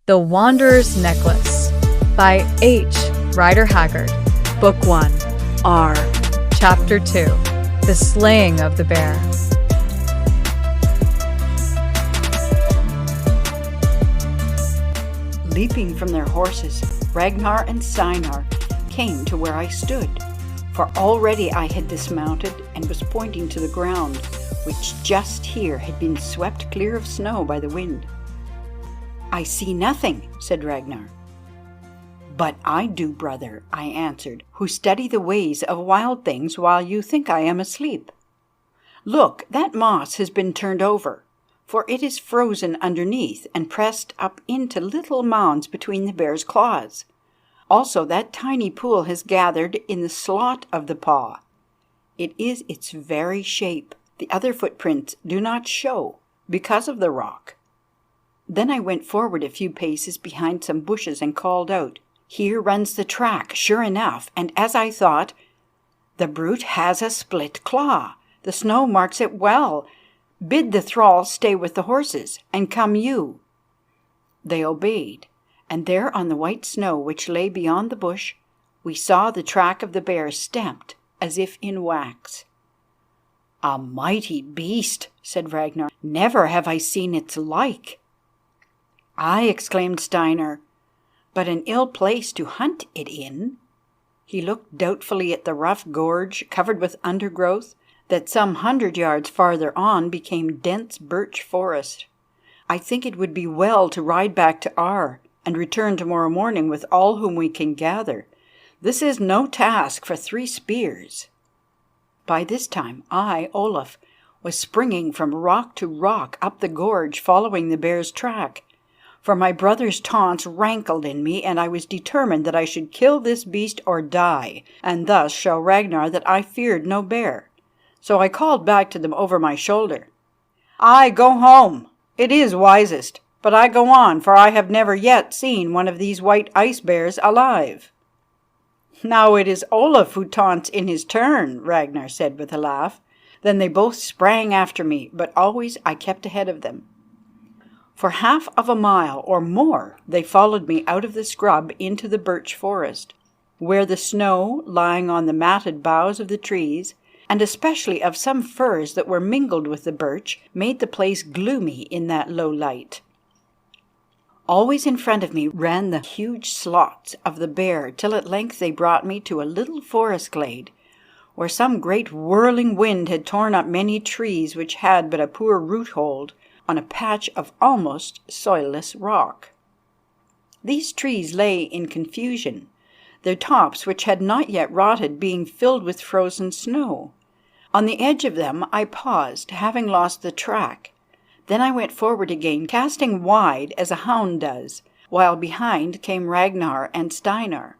The Wanderer's Necklace by H. Rider Haggard. Book 1. R. Chapter 2. The Slaying of the Bear. Leaping from their horses, Ragnar and Steinar came to where I stood, for already I had dismounted and was pointing to the ground, which just here had been swept clear of snow by the wind. "I see nothing," said Ragnar. "But I do, brother," I answered, "who study the ways of wild things while you think I am asleep. Look, that moss has been turned over, for it is frozen underneath and pressed up into little mounds between the bear's claws. Also, that tiny pool has gathered in the slot of the paw. It is its very shape. The other footprints do not show because of the rock." Then I went forward a few paces behind some bushes and called out, "Here runs the track, sure enough, and as I thought, the brute has a split claw. The snow marks it well. Bid the thrall stay with the horses, and come you." They obeyed, and there on the white snow which lay beyond the bush, we saw the track of the bear stamped as if in wax. "A mighty beast," said Ragnar. "Never have I seen its like." "Aye," exclaimed Steinar, "but an ill place to hunt it in." He looked doubtfully at the rough gorge covered with undergrowth that some 100 yards farther on became dense birch forest. "I think it would be well to ride back to Ar and return tomorrow morning with all whom we can gather. This is no task for 3 spears." By this time I, Olaf, was springing from rock to rock up the gorge following the bear's track, for my brother's taunts rankled in me, and I was determined that I should kill this beast or die, and thus show Ragnar that I feared no bear. So I called back to them over my shoulder, "I go home. It is wisest, but I go on, for I have never yet seen one of these white ice bears alive." "Now it is Olaf who taunts in his turn," Ragnar said with a laugh. Then they both sprang after me, but always I kept ahead of them. For half of a mile or more they followed me out of the scrub into the birch forest, where the snow, lying on the matted boughs of the trees, and especially of some firs that were mingled with the birch, made the place gloomy in that low light. Always in front of me ran the huge slots of the bear, till at length they brought me to a little forest glade, where some great whirling wind had torn up many trees which had but a poor root hold on a patch of almost soilless rock. These trees lay in confusion, their tops, which had not yet rotted, being filled with frozen snow. On the edge of them I paused, having lost the track. Then I went forward again, casting wide as a hound does, while behind came Ragnar and Steinar,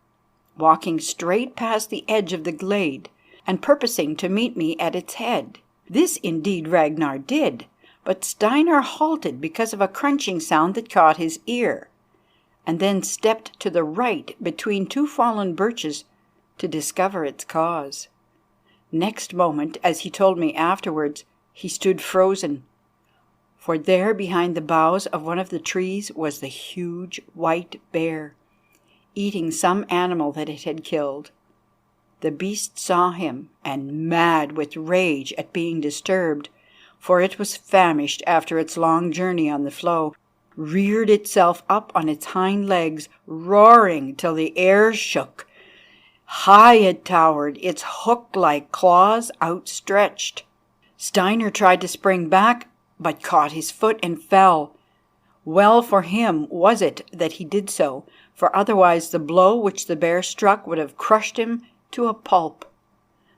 walking straight past the edge of the glade and purposing to meet me at its head. This indeed Ragnar did, but Steinar halted because of a crunching sound that caught his ear, and then stepped to the right between 2 fallen birches to discover its cause. Next moment, as he told me afterwards, he stood frozen, for there behind the boughs of one of the trees was the huge white bear, eating some animal that it had killed. The beast saw him, and, mad with rage at being disturbed, for it was famished after its long journey on the floe, reared itself up on its hind legs, roaring till the air shook. High it towered, its hook-like claws outstretched. Steinar tried to spring back, but caught his foot and fell. Well for him was it that he did so, for otherwise the blow which the bear struck would have crushed him to a pulp.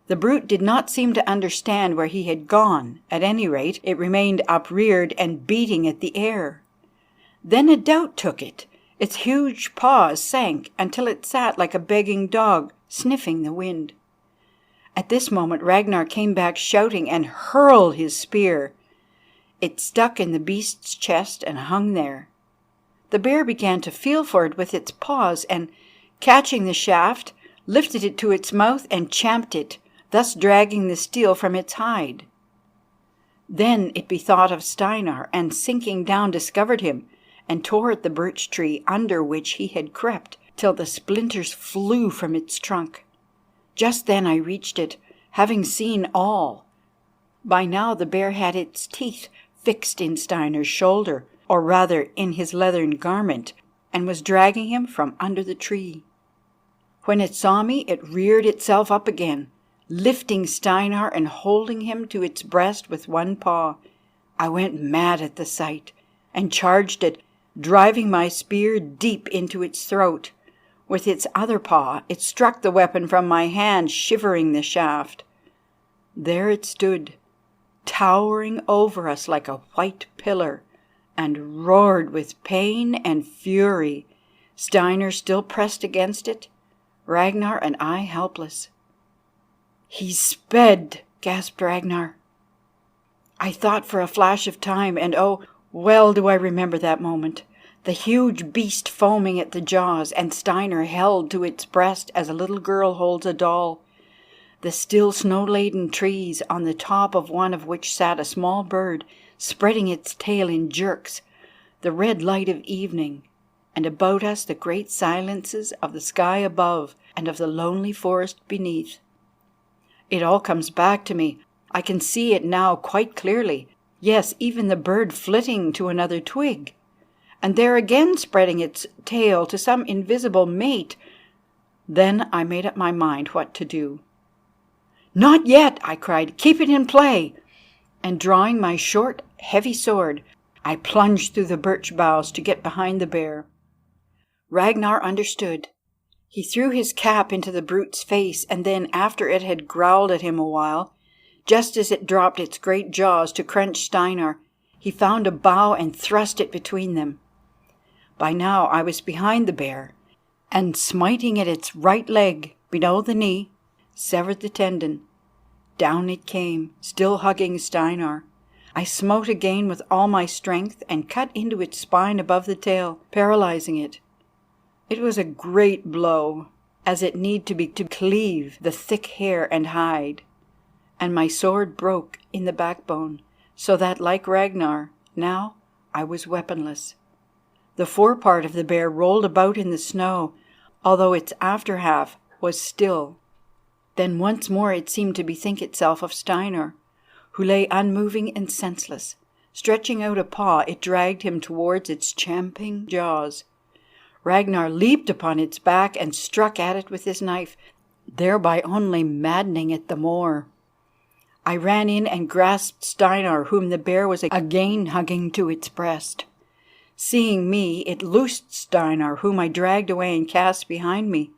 The brute did not seem to understand where he had gone. At any rate, it remained upreared and beating at the air. Then a doubt took it. Its huge paws sank until it sat like a begging dog, sniffing the wind. At this moment Ragnar came back shouting and hurled his spear. It stuck in the beast's chest and hung there. The bear began to feel for it with its paws and, catching the shaft, lifted it to its mouth and champed it, thus dragging the steel from its hide. Then it bethought of Steinar, and sinking down discovered him, and tore at the birch tree under which he had crept till the splinters flew from its trunk. Just then I reached it, having seen all. By now the bear had its teeth fixed in Steiner's shoulder, or rather in his leathern garment, and was dragging him from under the tree. When it saw me, it reared itself up again, lifting Steinar and holding him to its breast with one paw. I went mad at the sight, and charged it, driving my spear deep into its throat. With its other paw it struck the weapon from my hand, shivering the shaft. There it stood, towering over us like a white pillar, and roared with pain and fury, Steinar still pressed against it, Ragnar and I helpless. "He's sped," gasped Ragnar. I thought for a flash of time, and oh, well do I remember that moment. The huge beast foaming at the jaws, and Steinar held to its breast as a little girl holds a doll. The still snow-laden trees, on the top of one of which sat a small bird, spreading its tail in jerks, the red light of evening, and about us the great silences of the sky above and of the lonely forest beneath. It all comes back to me. I can see it now quite clearly. Yes, even the bird flitting to another twig, and there again spreading its tail to some invisible mate. Then I made up my mind what to do. "Not yet!" I cried. "Keep it in play!" And drawing my short, heavy sword, I plunged through the birch boughs to get behind the bear. Ragnar understood. He threw his cap into the brute's face, and then, after it had growled at him a while, just as it dropped its great jaws to crunch Steinar, he found a bough and thrust it between them. By now I was behind the bear, and smiting at its right leg below the knee, severed the tendon. Down it came, still hugging Steinar. I smote again with all my strength and cut into its spine above the tail, paralyzing it. It was a great blow, as it need to be to cleave the thick hair and hide, and my sword broke in the backbone, so that, like Ragnar, now I was weaponless. The forepart of the bear rolled about in the snow, although its after half was still. Then once more it seemed to bethink itself of Steinar, who lay unmoving and senseless. Stretching out a paw, it dragged him towards its champing jaws. Ragnar leaped upon its back and struck at it with his knife, thereby only maddening it the more. I ran in and grasped Steinar, whom the bear was again hugging to its breast. Seeing me, it loosed Steinar, whom I dragged away and cast behind me.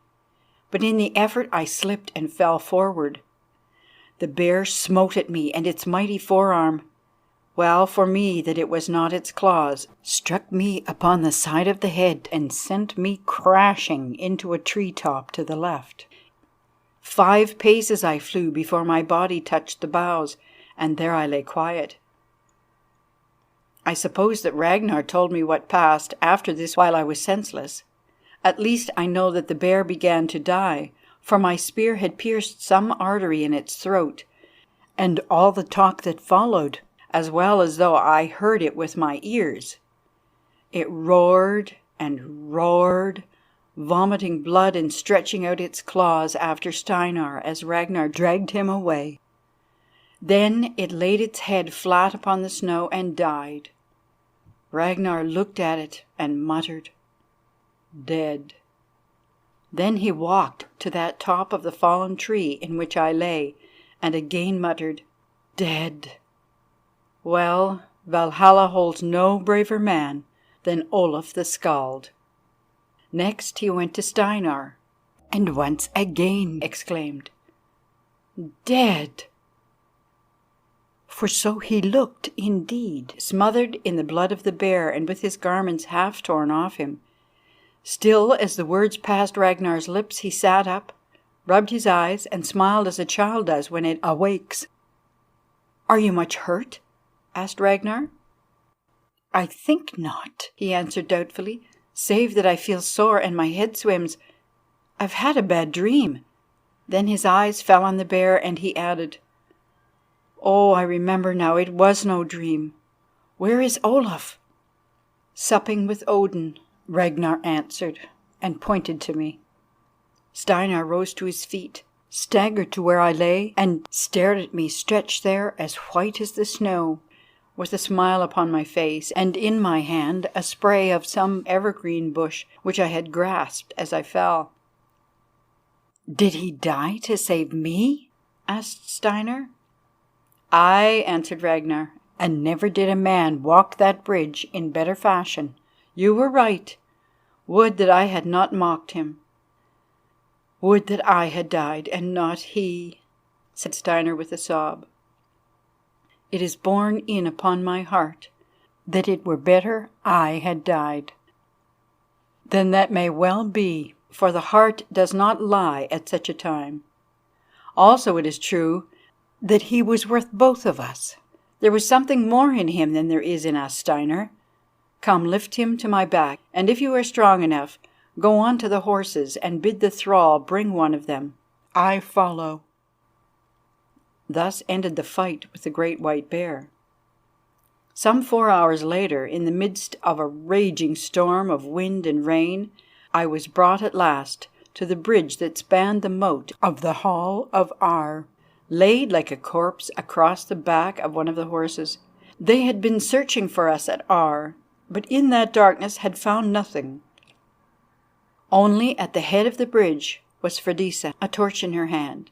But in the effort I slipped and fell forward. The bear smote at me, and its mighty forearm, well for me that it was not its claws, struck me upon the side of the head and sent me crashing into a tree top to the left. 5 paces I flew before my body touched the boughs, and there I lay quiet. I suppose that Ragnar told me what passed after this while I was senseless. At least I know that the bear began to die, for my spear had pierced some artery in its throat, and all the talk that followed, as well as though I heard it with my ears. It roared and roared, vomiting blood and stretching out its claws after Steinar as Ragnar dragged him away. Then it laid its head flat upon the snow and died. Ragnar looked at it and muttered, "Dead." Then he walked to that top of the fallen tree in which I lay, and again muttered, "Dead." Well, Valhalla holds no braver man than Olaf the Skald. Next he went to Steinar, and once again exclaimed, "Dead." For so he looked indeed, smothered in the blood of the bear and with his garments half torn off him. Still, as the words passed Ragnar's lips, he sat up, rubbed his eyes, and smiled as a child does when it awakes. "Are you much hurt?" asked Ragnar. "I think not," he answered doubtfully, "save that I feel sore and my head swims. I've had a bad dream." Then his eyes fell on the bear, and he added, "Oh, I remember now, it was no dream. Where is Olaf?" Supping with Odin, Ragnar answered, and pointed to me. Steinar rose to his feet, staggered to where I lay, and stared at me stretched there as white as the snow, with a smile upon my face, and in my hand a spray of some evergreen bush which I had grasped as I fell. "Did he die to save me?" asked Steinar. "Aye," answered Ragnar, "and never did a man walk that bridge in better fashion. You were right. Would that I had not mocked him. Would that I had died and not he," said Steinar with a sob. "It is borne in upon my heart that it were better I had died." "Then that may well be, for the heart does not lie at such a time. Also it is true that he was worth both of us. There was something more in him than there is in us, Steinar. Come, lift him to my back, and if you are strong enough, go on to the horses and bid the thrall bring one of them. I follow." Thus ended the fight with the great white bear. Some 4 hours later, in the midst of a raging storm of wind and rain, I was brought at last to the bridge that spanned the moat of the Hall of Ar, laid like a corpse across the back of one of the horses. They had been searching for us at Ar, but in that darkness had found nothing. Only at the head of the bridge was Freydisa, a torch in her hand.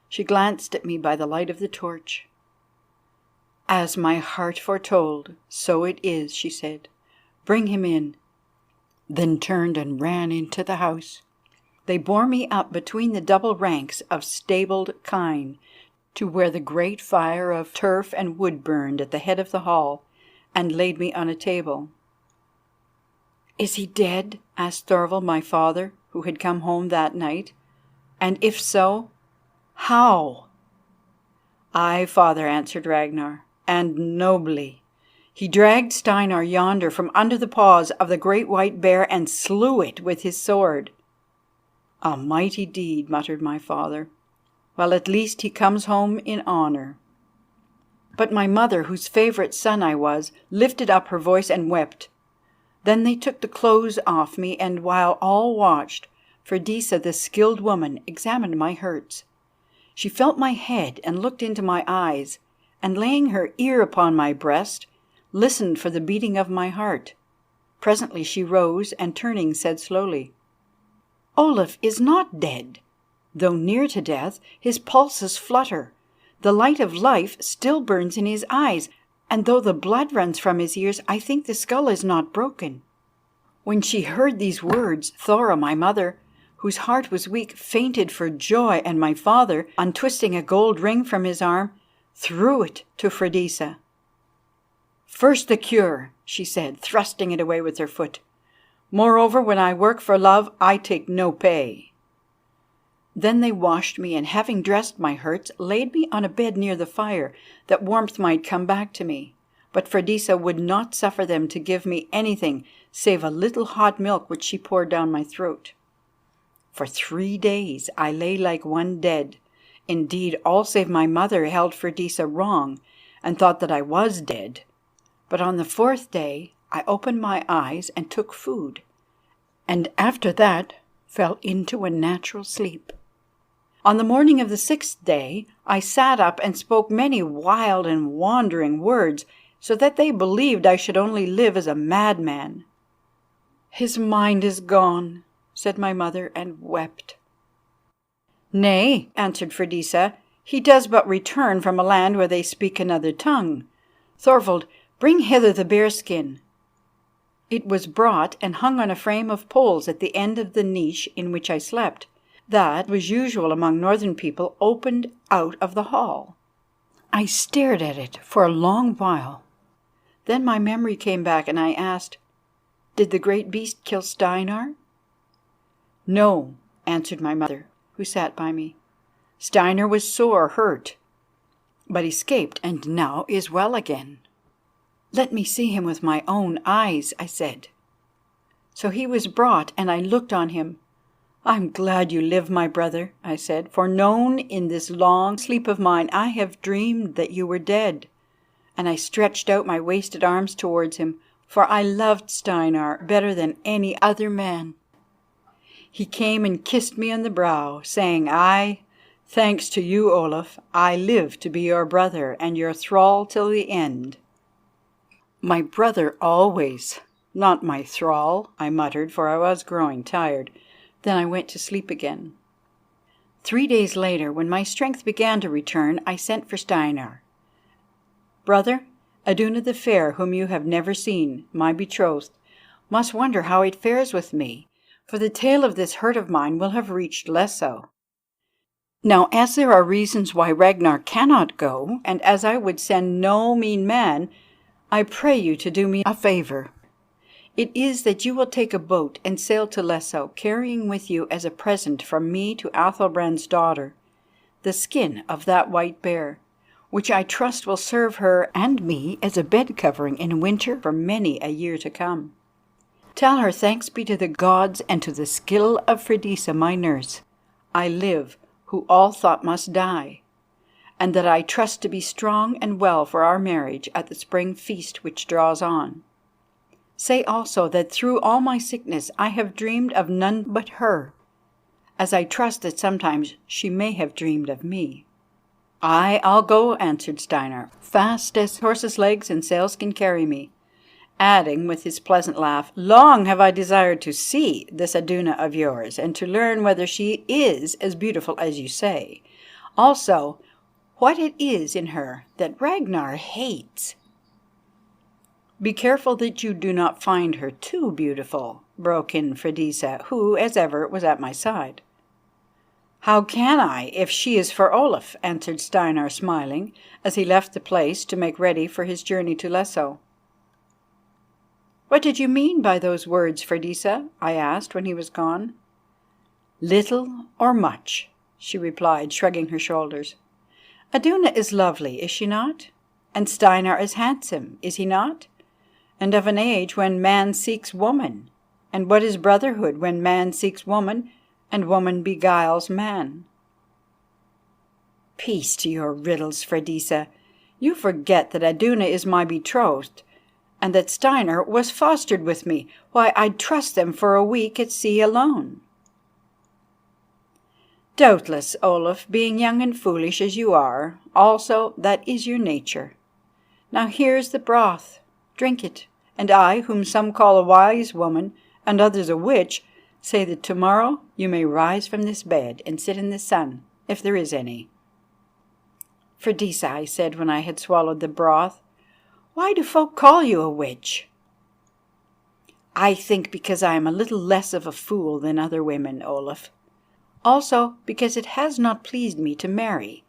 She glanced at me by the light of the torch. "As my heart foretold, so it is," she said. "Bring him in," then turned and ran into the house. They bore me up between the double ranks of stabled kine to where the great fire of turf and wood burned at the head of the hall, and laid me on a table. "Is he dead?" asked Thorvald, my father, who had come home that night. "And if so, how?" "Aye, father," answered Ragnar, "and nobly. He dragged Steinar yonder from under the paws of the great white bear and slew it with his sword." "A mighty deed," muttered my father. "Well, at least he comes home in honour." But my mother, whose favourite son I was, lifted up her voice and wept. Then they took the clothes off me, and while all watched, Freydisa, the skilled woman, examined my hurts. She felt my head and looked into my eyes, and laying her ear upon my breast, listened for the beating of my heart. Presently she rose and, turning, said slowly, "Olaf is not dead. Though near to death, his pulses flutter. The light of life still burns in his eyes, and though the blood runs from his ears, I think the skull is not broken." When she heard these words, Thora, my mother, whose heart was weak, fainted for joy, and my father, untwisting a gold ring from his arm, threw it to Freydisa. "First the cure," she said, thrusting it away with her foot. "Moreover, when I work for love, I take no pay." Then they washed me, and having dressed my hurts, laid me on a bed near the fire, that warmth might come back to me. But Freydisa would not suffer them to give me anything save a little hot milk which she poured down my throat. For 3 days I lay like one dead. Indeed, all save my mother held Freydisa wrong, and thought that I was dead. But on the 4th day I opened my eyes and took food, and after that fell into a natural sleep. On the morning of the 6th day I sat up and spoke many wild and wandering words, so that they believed I should only live as a madman. "His mind is gone," said my mother, and wept. "Nay," answered Freydisa, "he does but return from a land where they speak another tongue. Thorvald, bring hither the bearskin." It was brought and hung on a frame of poles at the end of the niche in which I slept. That was usual among northern people, opened out of the hall. I stared at it for a long while. Then my memory came back, and I asked, "Did the great beast kill Steinar?" "No," answered my mother, who sat by me. "Steinar was sore hurt, but escaped and now is well again." "Let me see him with my own eyes," I said. So he was brought, and I looked on him. "I'm glad you live, my brother," I said, "for known in this long sleep of mine I have dreamed that you were dead." And I stretched out my wasted arms towards him, for I loved Steinar better than any other man. He came and kissed me on the brow, saying, "Aye, thanks to you, Olaf, I live to be your brother and your thrall till the end." "My brother always, not my thrall," I muttered, for I was growing tired. Then I went to sleep again. 3 days later, when my strength began to return, I sent for Steinar. "Brother, Iduna the Fair, whom you have never seen, my betrothed, must wonder how it fares with me, for the tale of this hurt of mine will have reached Lesso. Now, as there are reasons why Ragnar cannot go, and as I would send no mean man, I pray you to do me a favour. It is that you will take a boat and sail to Lesso, carrying with you as a present from me to Athalbrand's daughter the skin of that white bear, which I trust will serve her and me as a bed covering in winter for many a year to come. Tell her thanks be to the gods and to the skill of Freydisa, my nurse, I live, who all thought must die, and that I trust to be strong and well for our marriage at the spring feast which draws on. Say also that through all my sickness I have dreamed of none but her, as I trust that sometimes she may have dreamed of me." "Aye, I'll go," answered Steinar, "fast as horses' legs and sails can carry me," adding with his pleasant laugh, "Long have I desired to see this Iduna of yours, and to learn whether she is as beautiful as you say. Also, what it is in her that Ragnar hates." "Be careful that you do not find her too beautiful," broke in Freydisa, who, as ever, was at my side. "How can I, if she is for Olaf?" answered Steinar, smiling, as he left the place to make ready for his journey to Lesso. "What did you mean by those words, Freydisa?" I asked when he was gone. "Little or much," she replied, shrugging her shoulders. "Iduna is lovely, is she not? And Steinar is handsome, is he not? And of an age when man seeks woman. And what is brotherhood when man seeks woman and woman beguiles man?" "Peace to your riddles, Freydisa. You forget that Iduna is my betrothed, and that Steinar was fostered with me. Why, I'd trust them for a week at sea alone." "Doubtless, Olaf, being young and foolish as you are, also that is your nature. Now here's the broth. Drink it, and I, whom some call a wise woman and others a witch, say that tomorrow you may rise from this bed and sit in the sun, if there is any." "Freydisa," I said when I had swallowed the broth, "why do folk call you a witch?" "I think because I am a little less of a fool than other women, Olaf. Also because it has not pleased me to marry,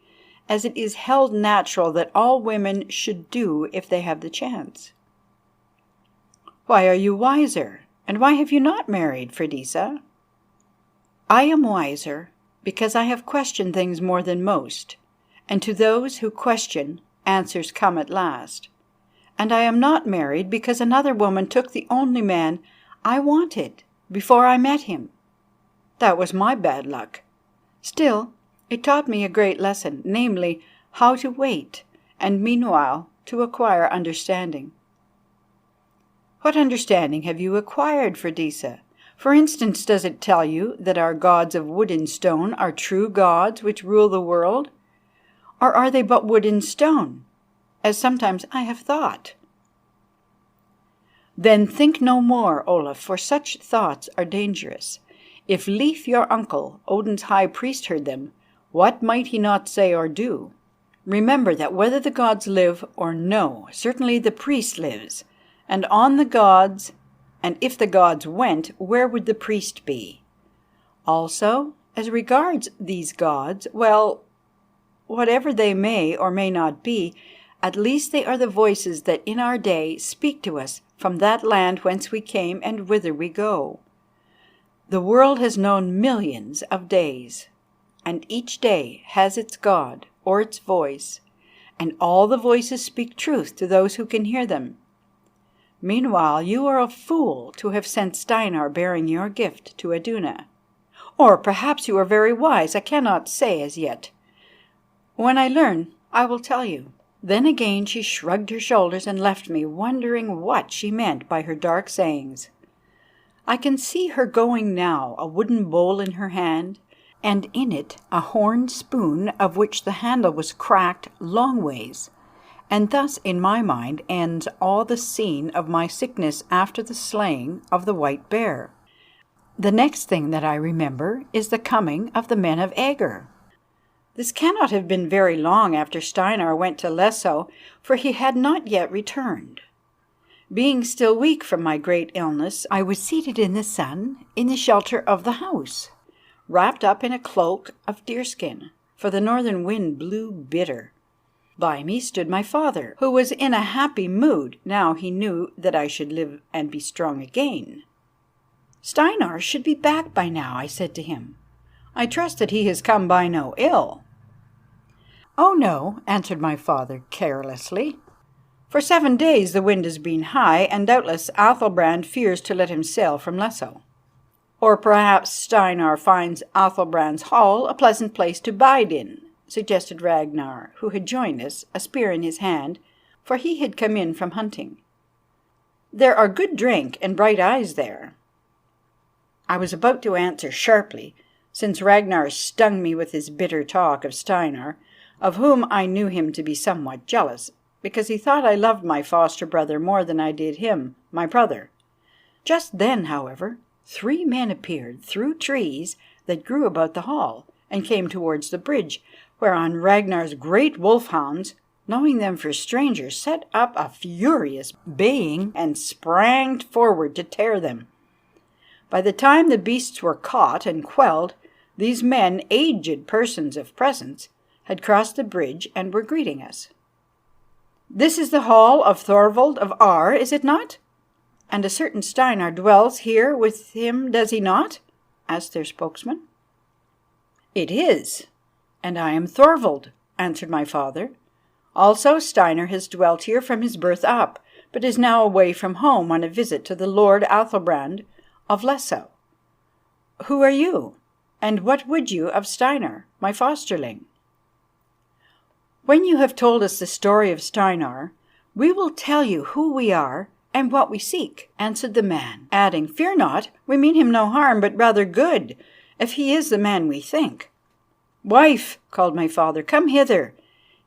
as it is held natural that all women should do if they have the chance." "Why are you wiser, and why have you not married, Freydisa?" "I am wiser because I have questioned things more than most, and to those who question answers come at last. And I am not married because another woman took the only man I wanted before I met him. That was my bad luck. Still, it taught me a great lesson, namely, how to wait, and meanwhile to acquire understanding." "What understanding have you acquired, Freydisa? For instance, does it tell you that our gods of wood and stone are true gods which rule the world? Or are they but wood and stone, as sometimes I have thought?" "Then think no more, Olaf, for such thoughts are dangerous. If Leif, your uncle, Odin's high priest, heard them, what might he not say or do? Remember that whether the gods live or no, certainly the priest lives, and on the gods, and if the gods went, where would the priest be? Also, as regards these gods, well, whatever they may or may not be, at least they are the voices that in our day speak to us from that land whence we came and whither we go. The world has known millions of days, and each day has its god or its voice, and all the voices speak truth to those who can hear them. Meanwhile, you are a fool to have sent Steinar bearing your gift to Iduna. Or perhaps you are very wise, I cannot say as yet. When I learn, I will tell you. Then again she shrugged her shoulders and left me, wondering what she meant by her dark sayings. I can see her going now, a wooden bowl in her hand, and in it a horn spoon of which the handle was cracked long ways. And thus in my mind ends all the scene of my sickness after the slaying of the white bear. The next thing that I remember is the coming of the men of Haggard. This cannot have been very long after Steinar went to Lesso, for he had not yet returned. Being still weak from my great illness, I was seated in the sun in the shelter of the house, wrapped up in a cloak of deerskin, for the northern wind blew bitter. By me stood my father, who was in a happy mood now he knew that I should live and be strong again. "Steinar should be back by now," I said to him. "I trust that he has come by no ill." "Oh, no," answered my father carelessly. "For 7 days the wind has been high, and doubtless Athalbrand fears to let him sail from Lesso. Or perhaps Steinar finds Athalbrand's hall a pleasant place to bide in," suggested Ragnar, who had joined us, a spear in his hand, for he had come in from hunting. "There are good drink and bright eyes there." I was about to answer sharply, since Ragnar stung me with his bitter talk of Steinar, of whom I knew him to be somewhat jealous, because he thought I loved my foster brother more than I did him, my brother. Just then, however, 3 men appeared through trees that grew about the hall, and came towards the bridge, whereon Ragnar's great wolfhounds, knowing them for strangers, set up a furious baying and sprang forward to tear them. By the time the beasts were caught and quelled, these men, aged persons of presence, had crossed the bridge and were greeting us. "This is the hall of Thorvald of Aar, is it not? And a certain Steinar dwells here with him, does he not?" asked their spokesman. "It is, and I am Thorvald," answered my father. "Also Steinar has dwelt here from his birth up, but is now away from home on a visit to the Lord Athalbrand of Lesso. Who are you, and what would you of Steinar, my fosterling?" "When you have told us the story of Steinar, we will tell you who we are and what we seek," answered the man, adding, "Fear not, we mean him no harm, but rather good, if he is the man we think." "Wife," called my father, "come hither.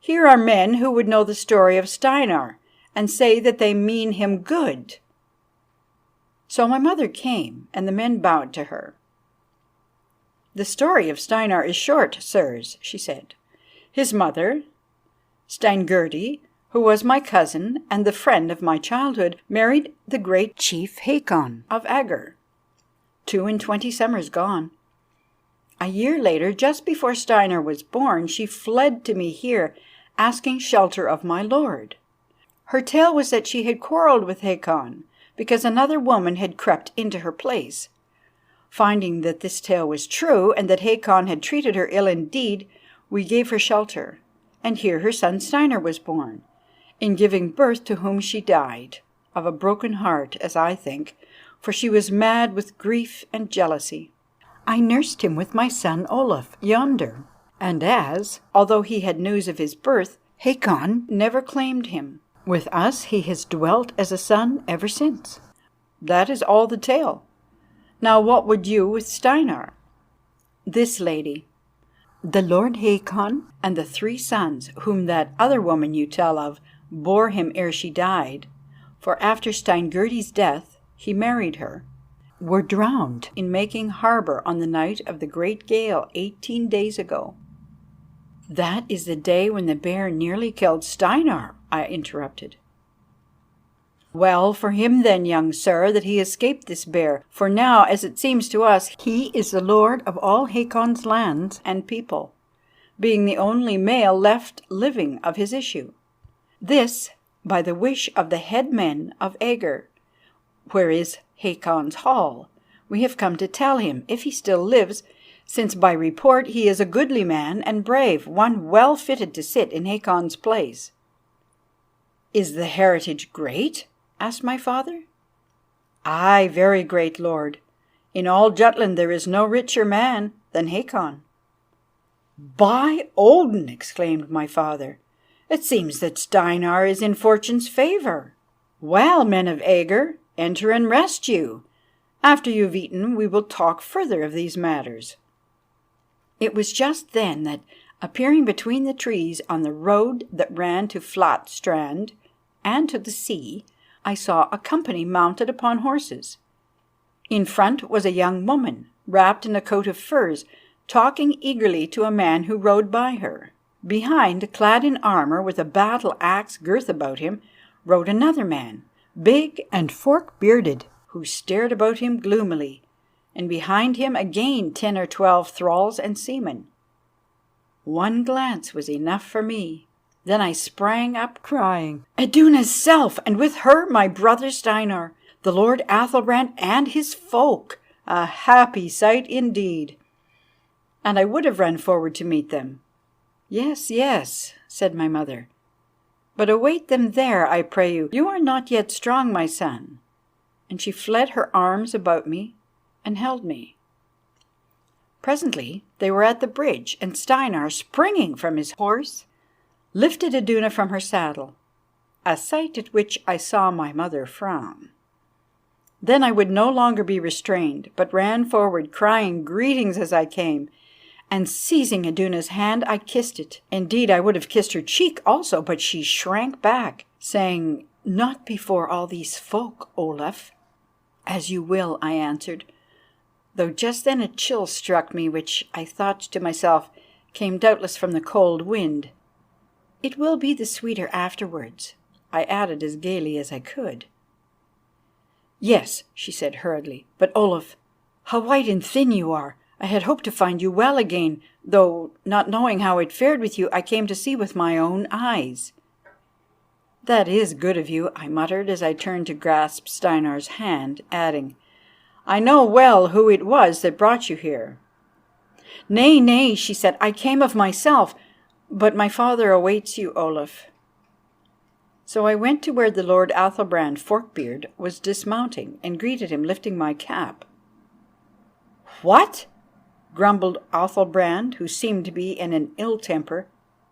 Here are men who would know the story of Steinar, and say that they mean him good." So my mother came, and the men bowed to her. "The story of Steinar is short, sirs," she said. "His mother, Steingurdi, who was my cousin and the friend of my childhood, married the great chief Hakon of Haggard, 22 summers gone. A year later, just before Steinar was born, she fled to me here, asking shelter of my lord. Her tale was that she had quarrelled with Hakon because another woman had crept into her place. Finding that this tale was true, and that Hakon had treated her ill indeed, we gave her shelter, and here her son Steinar was born, in giving birth to whom she died, of a broken heart, as I think, for she was mad with grief and jealousy. I nursed him with my son Olaf yonder, and although he had news of his birth, Hakon never claimed him. With us he has dwelt as a son ever since. That is all the tale. Now what would you with Steinar?" "This lady, the Lord Hakon, and the 3 sons whom that other woman you tell of bore him ere she died, for after Steingurdi's death he married her, were drowned in making harbour on the night of the great gale 18 days ago." "That is the day when the bear nearly killed Steinar," I interrupted. "Well for him then, young sir, that he escaped this bear, for now, as it seems to us, he is the lord of all Hakon's lands and people, being the only male left living of his issue. This by the wish of the head men of Haggard, where is Hakon's hall. We have come to tell him, if he still lives, since by report he is a goodly man and brave, one well fitted to sit in Hakon's place." "Is the heritage great?" asked my father. "Aye, very great, lord. In all Jutland there is no richer man than Hakon." "By Odin!" exclaimed my father. It seems that Steinar is in fortune's favour. Well, men of Aegir, enter and rest you. After you've eaten, we will talk further of these matters." It was just then that, appearing between the trees on the road that ran to Flatstrand and to the sea, I saw a company mounted upon horses. In front was a young woman, wrapped in a coat of furs, talking eagerly to a man who rode by her. Behind, clad in armour with a battle axe girth about him, rode another man, big and fork-bearded, who stared about him gloomily, and behind him again 10 or 12 thralls and seamen. One glance was enough for me. Then I sprang up crying, "Iduna's self, and with her my brother Steinar, the Lord Athelbrand and his folk. A happy sight indeed." And I would have run forward to meet them. "Yes, yes," said my mother, "but await them there, I pray you. You are not yet strong, my son." And she fled her arms about me and held me. Presently they were at the bridge, and Steinar, springing from his horse, lifted Iduna from her saddle, a sight at which I saw my mother frown. Then I would no longer be restrained, but ran forward, crying greetings as I came, and seizing Iduna's hand, I kissed it. Indeed, I would have kissed her cheek also, but she shrank back, saying, "Not before all these folk, Olaf." "As you will," I answered, though just then a chill struck me, which, I thought to myself, came doubtless from the cold wind. "It will be the sweeter afterwards," I added as gaily as I could. "Yes," she said hurriedly, "but Olaf, how white and thin you are! I had hoped to find you well again, though, not knowing how it fared with you, I came to see with my own eyes." "That is good of you," I muttered as I turned to grasp Steinar's hand, adding, "I know well who it was that brought you here." "Nay, nay," she said, "I came of myself, but my father awaits you, Olaf." So I went to where the Lord Athelbrand Forkbeard was dismounting, and greeted him, lifting my cap. "What?" grumbled Athelbrand, who seemed to be in an ill temper.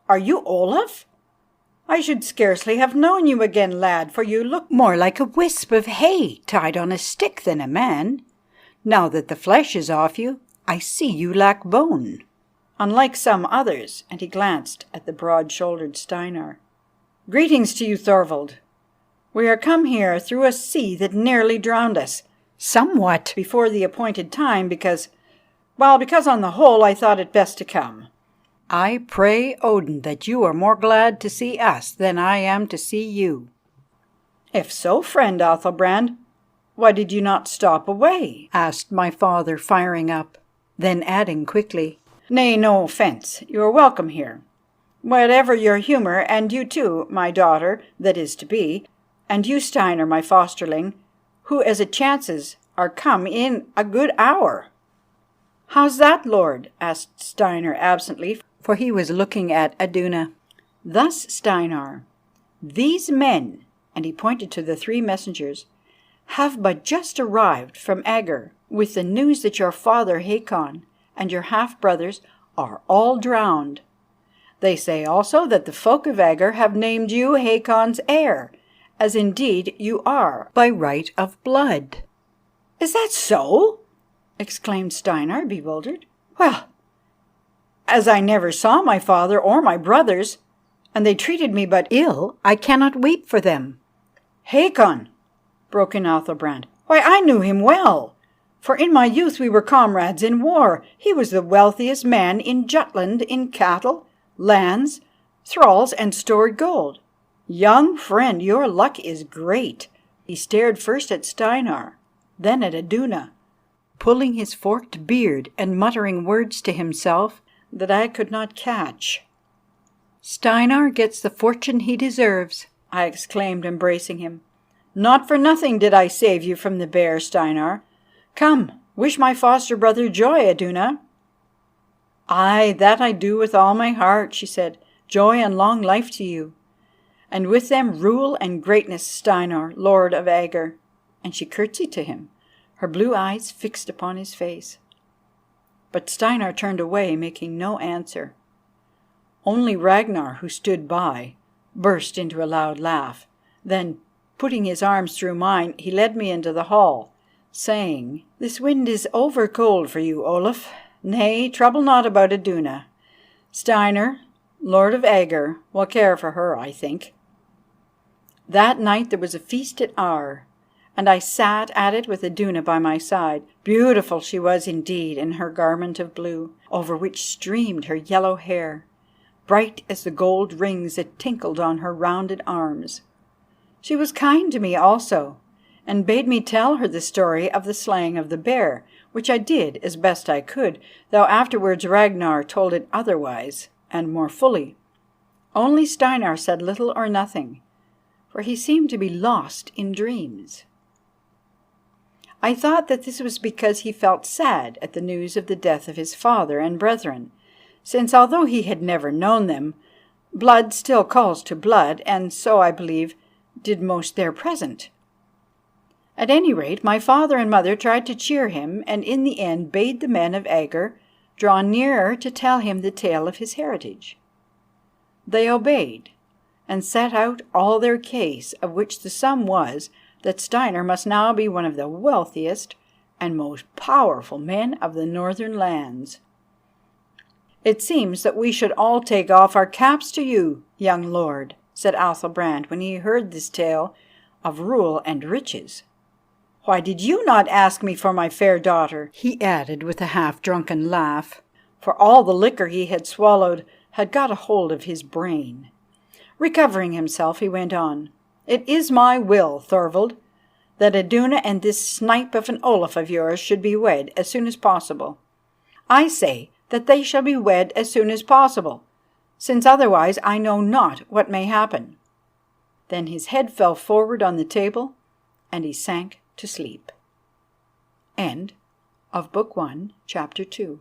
"Are you Olaf? I should scarcely have known you again, lad, for you look more like a wisp of hay tied on a stick than a man. Now that the flesh is off you, I see you lack bone, unlike some others," and he glanced at the broad-shouldered Steinar. "Greetings to you, Thorvald. We are come here through a sea that nearly drowned us, somewhat before the appointed time, because on the whole I thought it best to come. I pray Odin that you are more glad to see us than I am to see you." "If so, friend Athelbrand, why did you not stop away?" asked my father, firing up, then adding quickly, "Nay, no offence. You are welcome here. Whatever your humour, and you too, my daughter that is to be, and you, Steinar, my fosterling, who, as it chances, are come in a good hour." "How's that, lord?" asked Steinar absently, for he was looking at Iduna. "Thus, Steinar, these men," and he pointed to the 3 messengers, "have but just arrived from Aegir with the news that your father Hakon and your half-brothers are all drowned. They say also that the folk of Aegir have named you Hakon's heir, as indeed you are by right of blood." "Is that so?" exclaimed Steinar, bewildered. "Well, as I never saw my father or my brothers, and they treated me but ill, I cannot weep for them." "Hakon!" broke in Athelbrand. "Why, I knew him well, for in my youth we were comrades in war. He was the wealthiest man in Jutland in cattle, lands, thralls, and stored gold. Young friend, your luck is great." He stared first at Steinar, then at Iduna, pulling his forked beard and muttering words to himself that I could not catch. "Steinar gets the fortune he deserves," I exclaimed, embracing him. "Not for nothing did I save you from the bear, Steinar. Come, wish my foster brother joy, Iduna." "Aye, that I do with all my heart," she said. "Joy and long life to you, and with them rule and greatness, Steinar, Lord of Aegir." And she curtsied to him, her blue eyes fixed upon his face. But Steinar turned away, making no answer. Only Ragnar, who stood by, burst into a loud laugh. Then, putting his arms through mine, he led me into the hall, saying, "This wind is over cold for you, Olaf. Nay, trouble not about Iduna. Steinar, Lord of Haggard, will care for her, I think." That night there was a feast at Aar, and I sat at it with Iduna by my side. Beautiful she was indeed in her garment of blue, over which streamed her yellow hair, bright as the gold rings that tinkled on her rounded arms. She was kind to me also, and bade me tell her the story of the slaying of the bear, which I did as best I could, though afterwards Ragnar told it otherwise and more fully. Only Steinar said little or nothing, for he seemed to be lost in dreams. I thought that this was because he felt sad at the news of the death of his father and brethren, since although he had never known them, blood still calls to blood, and so, I believe, did most there present. At any rate, my father and mother tried to cheer him, and in the end bade the men of Haggard draw nearer to tell him the tale of his heritage. They obeyed, and set out all their case, of which the sum was that Steinar must now be one of the wealthiest and most powerful men of the northern lands. "It seems that we should all take off our caps to you, young lord," said Athalbrand when he heard this tale of rule and riches. "Why did you not ask me for my fair daughter?" he added with a half-drunken laugh, for all the liquor he had swallowed had got a hold of his brain. Recovering himself, he went on, "It is my will, Thorvald, that Iduna and this snipe of an Olaf of yours should be wed as soon as possible. I say that they shall be wed as soon as possible, since otherwise I know not what may happen." Then his head fell forward on the table, and he sank to sleep. End of Book 1, Chapter 2.